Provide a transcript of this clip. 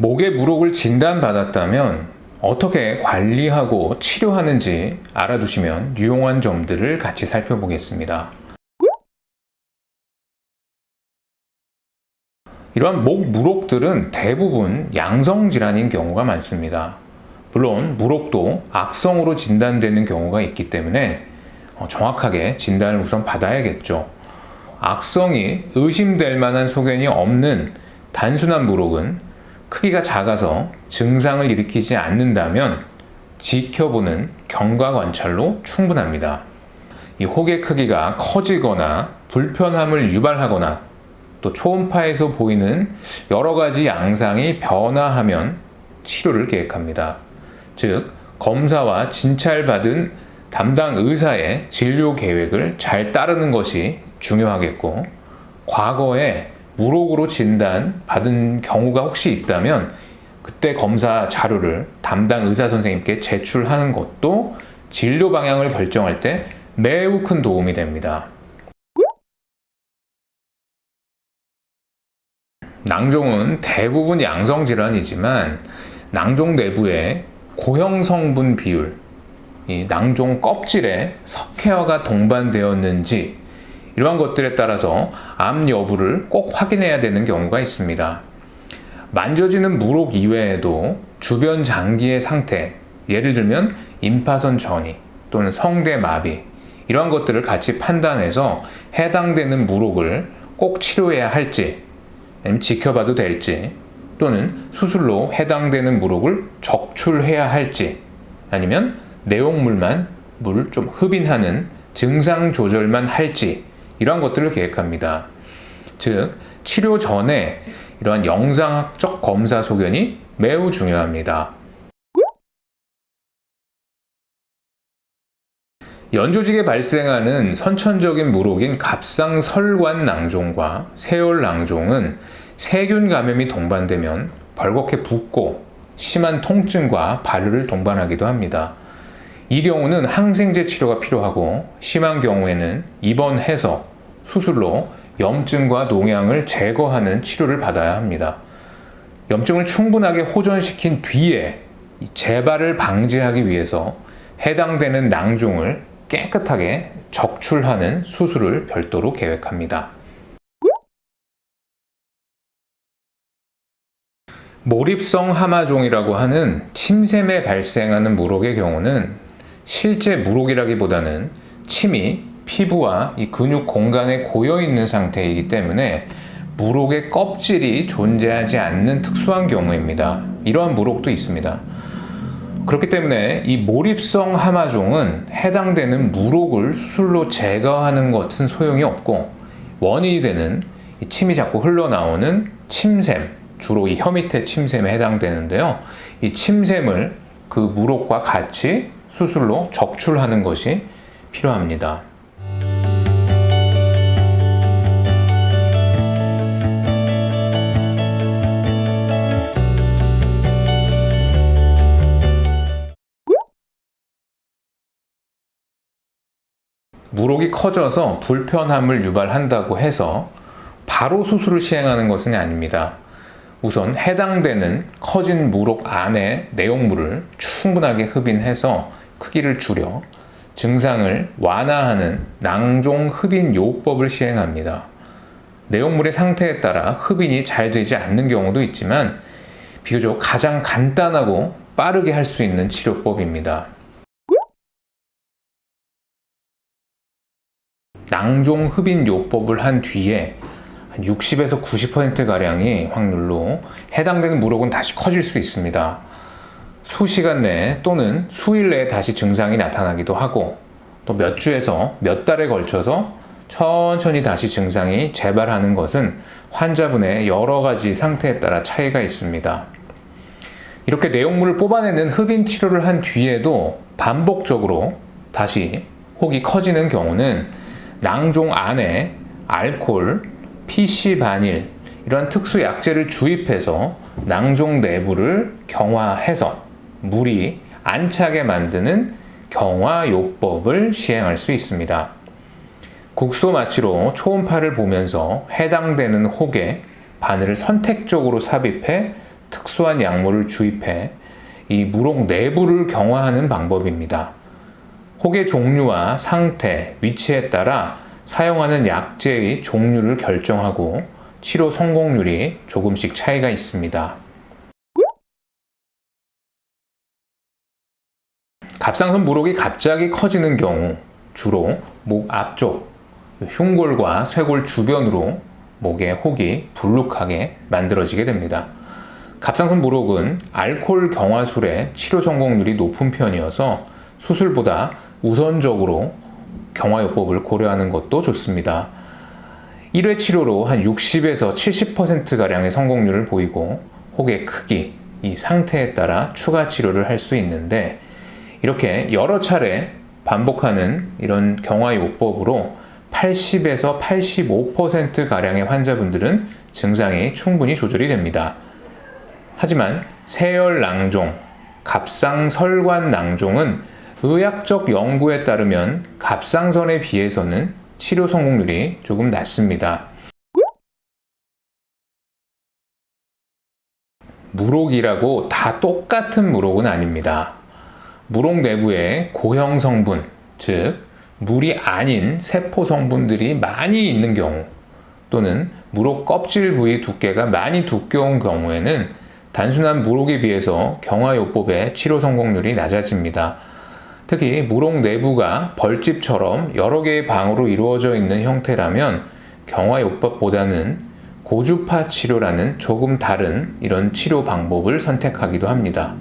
목의 무록을 진단받았다면 어떻게 관리하고 치료하는지 알아두시면 유용한 점들을 같이 살펴보겠습니다. 이러한 목 무록들은 대부분 양성 질환인 경우가 많습니다. 물론 무록도 악성으로 진단되는 경우가 있기 때문에 정확하게 진단을 우선 받아야겠죠. 악성이 의심될 만한 소견이 없는 단순한 무록은 크기가 작아서 증상을 일으키지 않는다면 지켜보는 경과 관찰로 충분합니다. 이 혹의 크기가 커지거나 불편함을 유발하거나 또 초음파에서 보이는 여러 가지 양상이 변화하면 치료를 계획합니다. 즉, 검사와 진찰받은 담당 의사의 진료 계획을 잘 따르는 것이 중요하겠고, 과거에 무록으로 진단받은 경우가 혹시 있다면 그때 검사 자료를 담당 의사 선생님께 제출하는 것도 진료 방향을 결정할 때 매우 큰 도움이 됩니다. 낭종은 대부분 양성 질환이지만 낭종 내부에 고형 성분 비율, 이 낭종 껍질에 석회화가 동반되었는지 이러한 것들에 따라서 암 여부를 꼭 확인해야 되는 경우가 있습니다. 만져지는 무록 이외에도 주변 장기의 상태, 예를 들면 임파선 전이 또는 성대 마비 이러한 것들을 같이 판단해서 해당되는 무록을 꼭 치료해야 할지 아니면 지켜봐도 될지 또는 수술로 해당되는 무록을 적출해야 할지 아니면 내용물만 물 좀 흡인하는 증상 조절만 할지 이러한 것들을 계획합니다. 즉, 치료 전에 이러한 영상학적 검사 소견이 매우 중요합니다. 연조직에 발생하는 선천적인 무록인 갑상설관 낭종과 세열 낭종은 세균 감염이 동반되면 벌겋게 붓고 심한 통증과 발열을 동반하기도 합니다. 이 경우는 항생제 치료가 필요하고 심한 경우에는 입원해서 수술로 염증과 농양을 제거하는 치료를 받아야 합니다. 염증을 충분하게 호전시킨 뒤에 재발을 방지하기 위해서 해당되는 낭종을 깨끗하게 적출하는 수술을 별도로 계획합니다. 몰입성 하마종이라고 하는 침샘에 발생하는 무록의 경우는 실제 무록이라기보다는 침이 피부와 이 근육 공간에 고여있는 상태이기 때문에 무록의 껍질이 존재하지 않는 특수한 경우입니다. 이러한 무록도 있습니다. 그렇기 때문에 이 몰입성 하마종은 해당되는 무록을 수술로 제거하는 것은 소용이 없고 원인이 되는 이 침이 자꾸 흘러나오는 침샘, 주로 이 혀 밑에 침샘에 해당되는데요. 이 침샘을 그 무록과 같이 수술로 적출하는 것이 필요합니다. 무록이 커져서 불편함을 유발한다고 해서 바로 수술을 시행하는 것은 아닙니다. 우선 해당되는 커진 무록 안에 내용물을 충분하게 흡인해서 크기를 줄여 증상을 완화하는 낭종 흡인 요법을 시행합니다. 내용물의 상태에 따라 흡인이 잘 되지 않는 경우도 있지만 비교적 가장 간단하고 빠르게 할 수 있는 치료법입니다. 낭종 흡인 요법을 한 뒤에 60에서 90%가량의 확률로 해당되는 무록은 다시 커질 수 있습니다. 수시간 내에 또는 수일 내에 다시 증상이 나타나기도 하고 또 몇 주에서 몇 달에 걸쳐서 천천히 다시 증상이 재발하는 것은 환자분의 여러 가지 상태에 따라 차이가 있습니다. 이렇게 내용물을 뽑아내는 흡인 치료를 한 뒤에도 반복적으로 다시 혹이 커지는 경우는 낭종 안에 알코올, PC 바닐 이러한 특수 약제를 주입해서 낭종 내부를 경화해서 물이 안 차게 만드는 경화요법을 시행할 수 있습니다. 국소 마취로 초음파를 보면서 해당되는 혹에 바늘을 선택적으로 삽입해 특수한 약물을 주입해 이 물혹 내부를 경화하는 방법입니다. 혹의 종류와 상태, 위치에 따라 사용하는 약제의 종류를 결정하고 치료 성공률이 조금씩 차이가 있습니다. 갑상선 물혹이 갑자기 커지는 경우 주로 목 앞쪽, 흉골과 쇄골 주변으로 목의 혹이 불룩하게 만들어지게 됩니다. 갑상선 물혹은 알코올 경화술의 치료 성공률이 높은 편이어서 수술보다 우선적으로 경화요법을 고려하는 것도 좋습니다. 1회 치료로 한 60에서 70%가량의 성공률을 보이고 혹의 크기, 이 상태에 따라 추가 치료를 할 수 있는데 이렇게 여러 차례 반복하는 이런 경화요법으로 80에서 85%가량의 환자분들은 증상이 충분히 조절이 됩니다. 하지만 세열낭종, 갑상설관 낭종은 의학적 연구에 따르면 갑상선에 비해서는 치료 성공률이 조금 낮습니다. 물혹이라고 다 똑같은 물혹은 아닙니다. 물혹 내부에 고형 성분, 즉 물이 아닌 세포 성분들이 많이 있는 경우 또는 물혹 껍질 부위 두께가 많이 두꺼운 경우에는 단순한 물혹에 비해서 경화요법의 치료 성공률이 낮아집니다. 특히 물혹 내부가 벌집처럼 여러 개의 방으로 이루어져 있는 형태라면 경화요법보다는 고주파 치료라는 조금 다른 이런 치료 방법을 선택하기도 합니다.